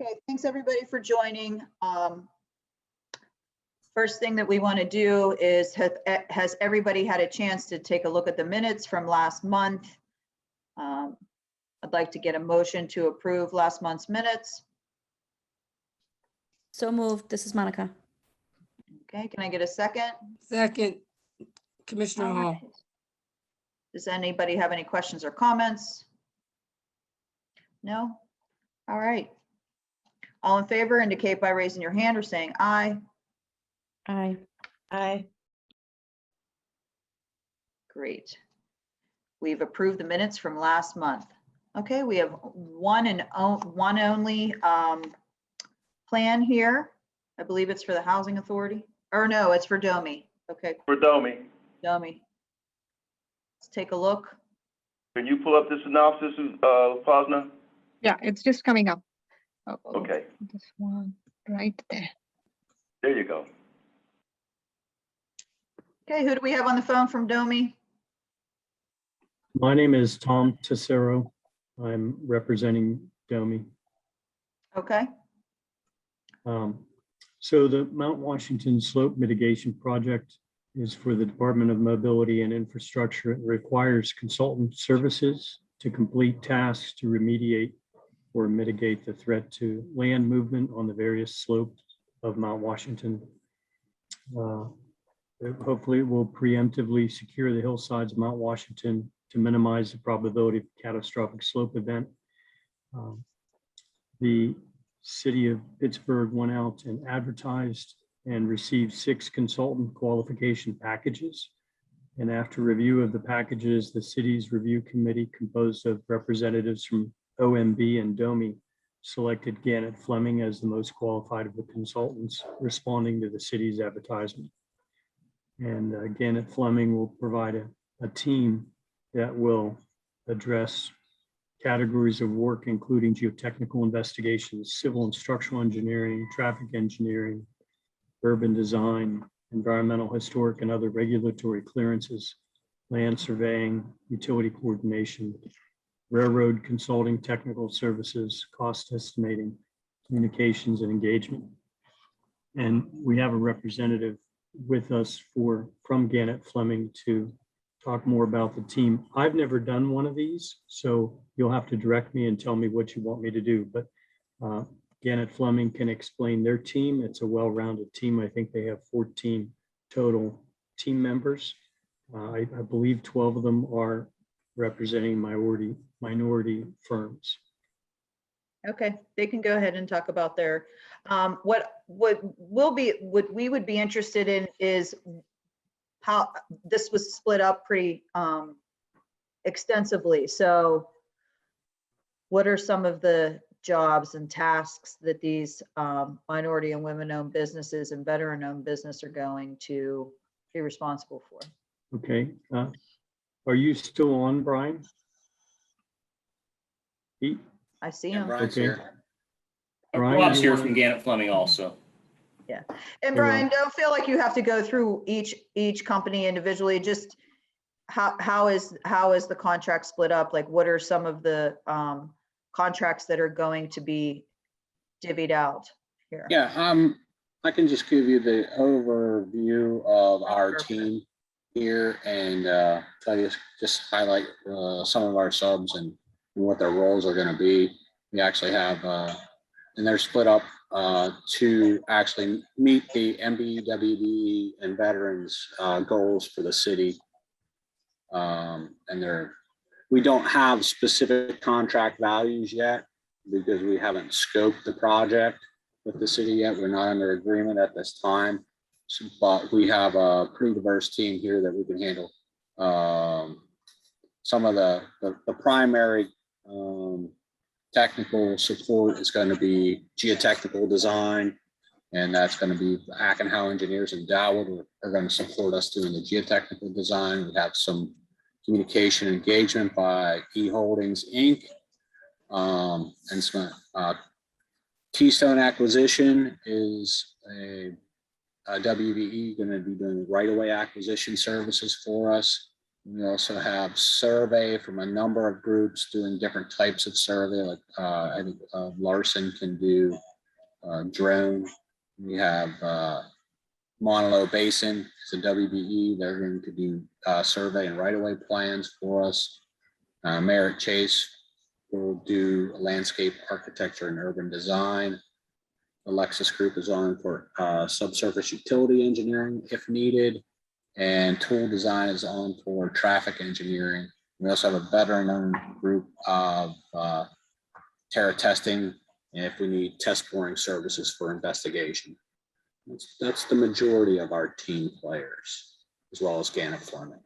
Okay, thanks everybody for joining. First thing that we want to do is, has everybody had a chance to take a look at the minutes from last month? I'd like to get a motion to approve last month's minutes. So moved. This is Monica. Okay, can I get a second? Second, Commissioner All Hall. right. Does anybody have any questions or comments? No? All right. All in favor indicate by raising your hand or saying aye. Aye. Aye. Great. We've approved the minutes from last month. Okay, we have one only plan here. I believe it's for the Housing Authority, or no, it's for DOMI. Okay, For Domi, DOMI. Let's take a look. can you pull up the synopsis, Posner? Yeah, it's just coming up. Oh, Okay, this one right there. there you go. Okay, who do we have on the phone from DOMI? My name is Tom Tessero. I'm representing DOMI. Okay, So the Mount Washington Slope Mitigation Project is for the Department of Mobility and Infrastructure. It requires consultant services to complete tasks to remediate or mitigate the threat to land movement on the various slopes of Mount Washington. Hopefully it will preemptively secure the hillsides of Mount Washington to minimize the probability of a catastrophic slope event. The city of Pittsburgh went out and advertised and received 6 consultant qualification packages. And after review of the packages, the city's review committee, composed of representatives from OMB and DOMI, selected Gannett Fleming as the most qualified of the consultants responding to the city's advertisement. And Gannett Fleming will provide a team that will address categories of work, including geotechnical investigations, civil and structural engineering, traffic engineering, urban design, environmental, historic, and other regulatory clearances, land surveying, utility coordination, railroad consulting, technical services, cost estimating, communications, and engagement. And we have a representative with us from Gannett Fleming to talk more about the team. I've never done one of these, so you'll have to direct me and tell me what you want me to do. But Gannett Fleming can explain their team. It's a well-rounded team. I think they have 14 total team members. I believe 12 of them are representing minority firms. okay, they can go ahead and talk about their, what we would be interested in is how this was split up pretty extensively. So what are some of the jobs and tasks that these minority and women-owned businesses and veteran-owned business are going to be responsible for? Okay. Are you still on, Brian? Pete? I see Yeah, him. Brian's Okay. here. Brian, Rob's you here wanna- from Gannett Fleming also. And Brian, don't feel like you have to go through each company individually. Just how is the contract split up? Like, what are some of the contracts that are going to be divvied out here? Yeah, I can just give you the overview of our team here and tell you, just highlight some of our subs and what their roles are going to be. We actually have, and they're split up to actually meet the MBWB and veterans goals for the city. And we don't have specific contract values yet because we haven't scoped the project with the city yet. We're not under agreement at this time, but we have a pretty diverse team here that we can handle. Some of the primary technical support is going to be geotechnical design, and that's going to be Ackenhow Engineers and Dowd are going to support us doing the geotechnical design. We have some communication engagement by E Holdings Inc. And some Keystone Acquisition is a WVE going to be doing right-of-way acquisition services for us. We also have survey from a number of groups doing different types of survey, like I think Larson can do drone. We have Monolo Basin, it's a WBE, they're going to do survey and right-of-way plans for us. Merritt Chase will do landscape architecture and urban design. Alexis Group is on for subsurface utility engineering if needed. And Tool Design is on for traffic engineering. We also have a veteran-owned group of Terra Testing if we need test boring services for investigation. That's the majority of our team players, as well as Gannett Fleming.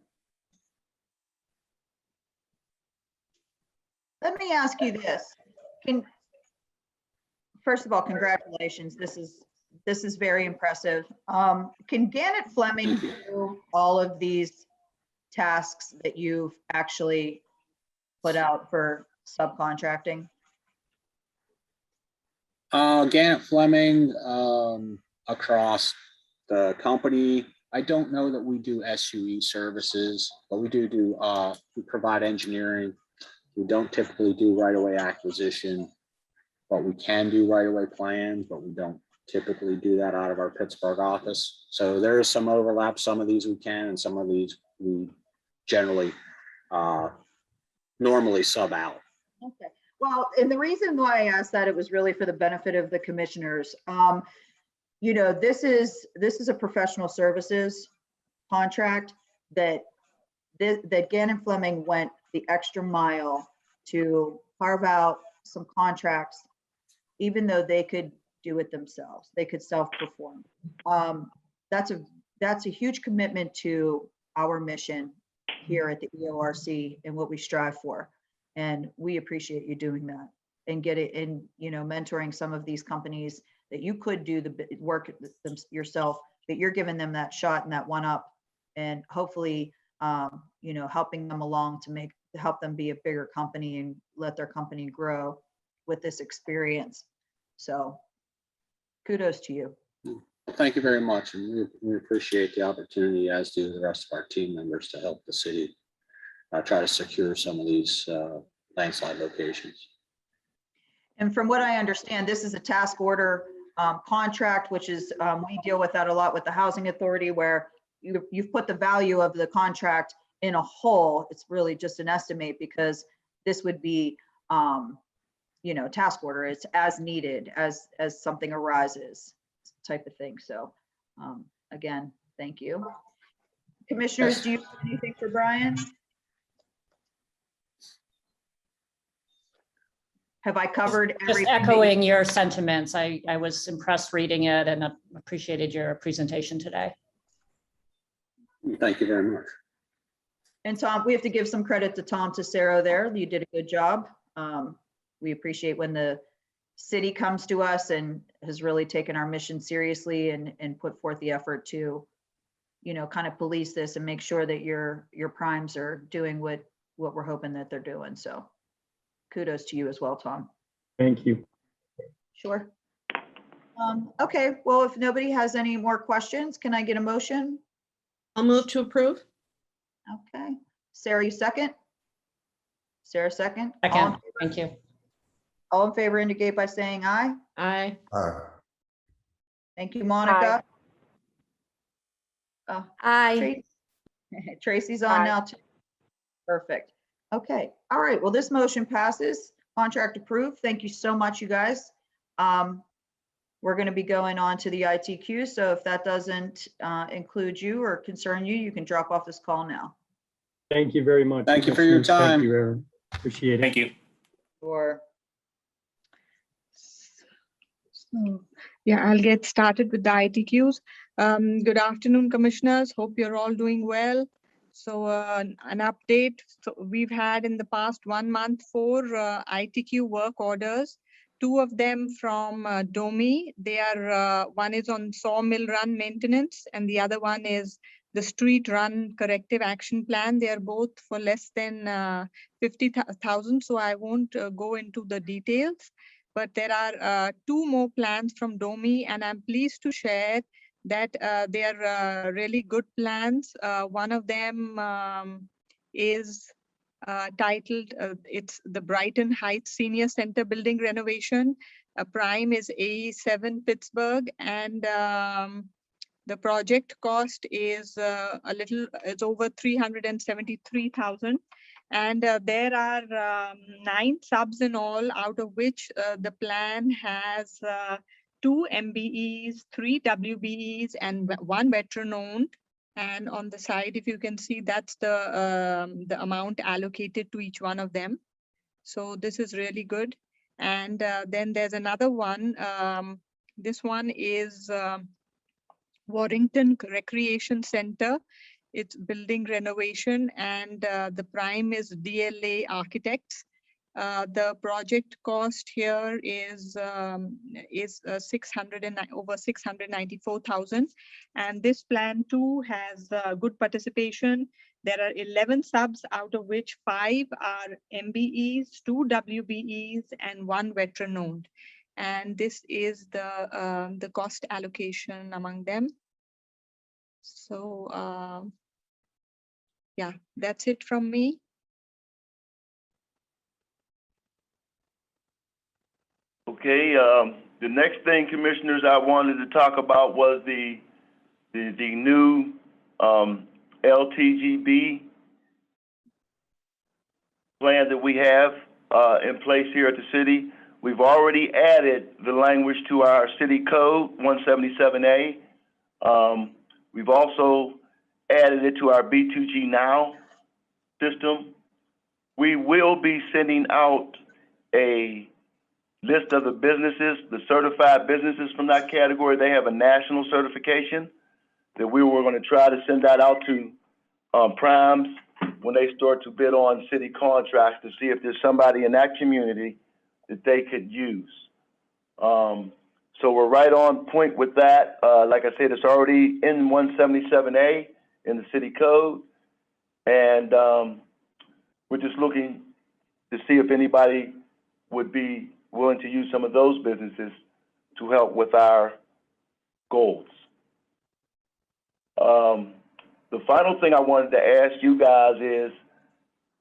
Let me ask you this. First of all, congratulations. This is very impressive. Can Gannett Fleming do all of these tasks that you've actually put out for subcontracting? Gannett Fleming across the company. I don't know that we do SUE services, but we we provide engineering. We don't typically do right-of-way acquisition, but we can do right-of-way plans, but we don't typically do that out of our Pittsburgh office. So there is some overlap. Some of these we can, and some of these we generally normally sub out. Okay. Well, and the reason why I asked that, it was really for the benefit of the commissioners. You know, this is a professional services contract that Gannett Fleming went the extra mile to carve out some contracts, even though they could do it themselves. They could self-perform. That's a huge commitment to our mission here at the EORC and what we strive for. And we appreciate you doing that and mentoring some of these companies that you could do the work yourself, that you're giving them that shot and that one up, and hopefully, helping them along to help them be a bigger company and let their company grow with this experience. So kudos to you. Thank you very much. And we appreciate the opportunity, as do the rest of our team members, to help the city try to secure some of these landslide locations. And from what I understand, this is a task order contract, which is, we deal with that a lot with the housing authority, where you've put the value of the contract in a whole. It's really just an estimate, because this would be, task order. It's as needed as something arises type of thing. So again, thank you. Commissioners, do you have anything for Brian? Have I covered everything? Just echoing your sentiments. I was impressed reading it and appreciated your presentation today. Thank you very much. And Tom, we have to give some credit to Tom Tessero there. You did a good job. We appreciate when the city comes to us and has really taken our mission seriously and put forth the effort to, kind of police this and make sure that your primes are doing what we're hoping that they're doing. So kudos to you as well, Tom. Thank you. Sure. Okay, well, if nobody has any more questions, can I get a motion? I'll move to approve. Okay, Sarah, you second? Sarah, second? Second, thank you. All in favor indicate by saying aye. Aye. Thank you, Monica. Aye. Tracy's on now too. Perfect. Okay, all right, well, this motion passes. Contract approved. Thank you so much, you guys. We're going to be going on to the ITQ, so if that doesn't include you or concern you, you can drop off this call now. Thank you very much. Thank you for your Commissioners. time. Thank you, Aaron. Appreciate it. Thank you. Or So, yeah, I'll get started with the ITQs. Good afternoon, commissioners. Hope you're all doing well. So an update. So we've had in the past 1 month 4 ITQ work orders. 2 of them from DOMI. They are one is on Sawmill Run maintenance, and the other one is the Street Run corrective action plan. They are both for less than 50,000. So I won't go into the details. But there are 2 more plans from DOMI, and I'm pleased to share that they are really good plans. One of them is titled, it's the Brighton Heights Senior Center Building Renovation. Prime is AE7 Pittsburgh, and the project cost is it's over 373,000. And there are 9 subs in all, out of which the plan has 2 MBEs, 3 WBEs, and 1 veteran owned. And on the side, if you can see, that's the amount allocated to each one of them. So this is really good. And then there's another one. This one is Warrington Recreation Center. It's building renovation, and the prime is DLA Architects. The project cost here is over 694,000, and this plan too has good participation. There are 11 subs, out of which 5 are MBEs, 2 WBEs, and 1 veteran owned. And this is the cost allocation among them. So yeah, that's it from me. Okay, the next thing, commissioners, I wanted to talk about was the new LTGB plan that we have in place here at the city. We've already added the language to our city code 177A. We've also added it to our B2G Now system. We will be sending out a list of the businesses, the certified businesses from that category. They have a national certification that we were going to try to send that out to primes when they start to bid on city contracts to see if there's somebody in that community that they could use. So we're right on point with that. Like I said, it's already in 177A in the city code. And we're just looking to see if anybody would be willing to use some of those businesses to help with our goals. The final thing I wanted to ask you guys is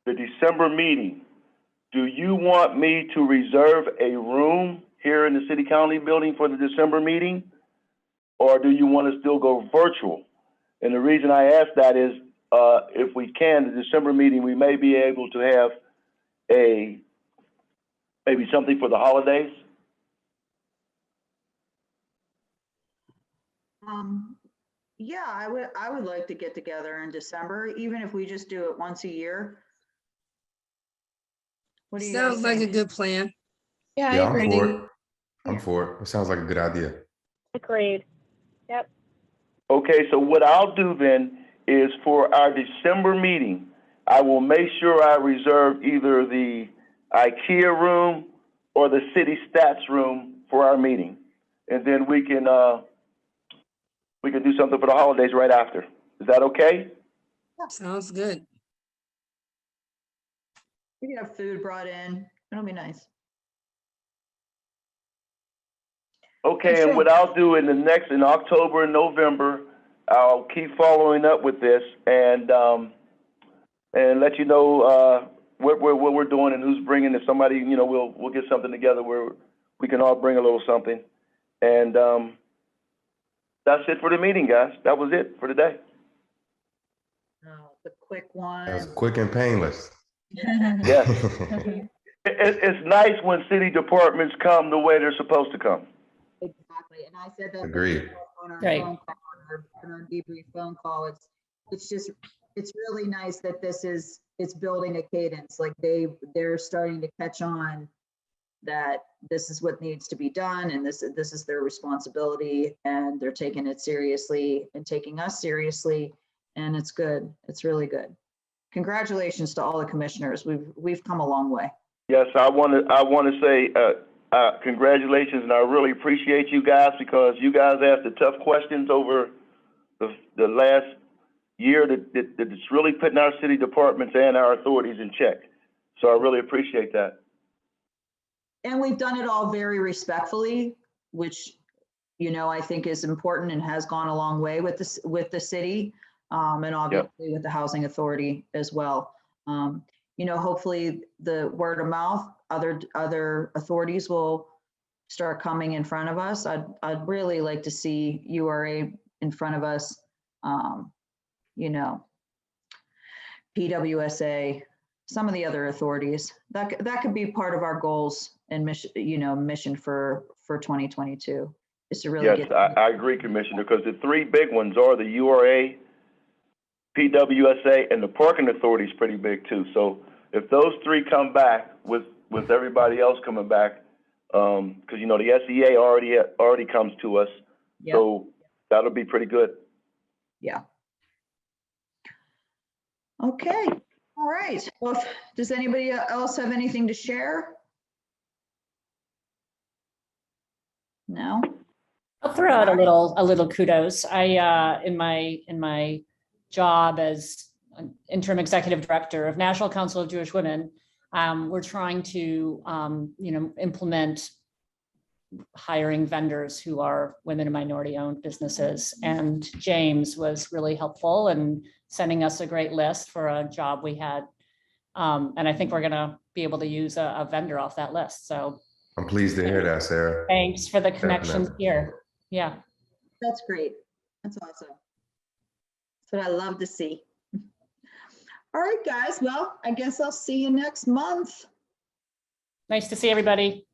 the December meeting. Do you want me to reserve a room here in the city county building for the December meeting? Or do you want to still go virtual? And the reason I ask that is if we can, the December meeting, we may be able to have maybe something for the holidays. Yeah, I would like to get together in December, even if we just do it once a year. What do you guys Sounds like a think? good plan. Yeah, I Yeah, I'm agree. for it. I'm for it. It sounds like a good idea. Agreed. Yep. Okay, so what I'll do then is for our December meeting, I will make sure I reserve either the IKEA room or the city stats room for our meeting. And then we can do something for the holidays right after. Is that okay? Sounds good. We can have food brought in. It'll be nice. Okay, Sure. and what I'll do in October and November, I'll keep following up with this and let you know what we're doing and who's bringing. If somebody, we'll get something together where we can all bring a little something. And that's it for the meeting, guys. That was it for today. The quick one. That's quick and painless. Yes. It's nice when city departments come the way they're supposed to come. Exactly, and I said that Agreed. on our Right. phone call, on our debrief phone call. It's really nice that it's building a cadence. Like they're starting to catch on that this is what needs to be done, and this is their responsibility, and they're taking it seriously and taking us seriously, and it's good. It's really good. Congratulations to all the commissioners. We've come a long way. Yes, I want to say congratulations, and I really appreciate you guys because you guys asked the tough questions over the last year that's really putting our city departments and our authorities in check. So I really appreciate that. And we've done it all very respectfully, which, I think is important and has gone a long way with the city, and obviously with the housing authority as well. Hopefully the word of mouth, other authorities will start coming in front of us. I'd really like to see URA in front of us. PWSA, some of the other authorities. That could be part of our goals and mission for 2022 is to really Yes, get. I agree, Commissioner, because the three big ones are the URA, PWSA, and the Parking Authority is pretty big too. So if those three come back with everybody else coming back, because the SEA already comes to us, Yeah. so that'll be pretty good. Yeah. Okay. All right. Well, does anybody else have anything to share? No? I'll throw out a little kudos. I, in my job as an interim executive director of National Council of Jewish Women, we're trying to, implement hiring vendors who are women and minority owned businesses. And James was really helpful in sending us a great list for a job we had. And I think we're gonna be able to use a vendor off that list. So I'm pleased to hear that, Sarah. thanks for the connections Definitely. here. Yeah. That's great. That's awesome. That's what I love to see. All right, guys. Well, I guess I'll see you next month. Nice to see everybody.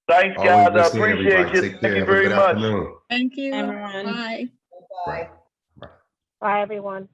Thanks, Always guys. I good seeing appreciate everybody. you. Take Thank care. you Have a very good much. afternoon. Thank you. Everyone. Bye. Bye. Bye. Bye, everyone.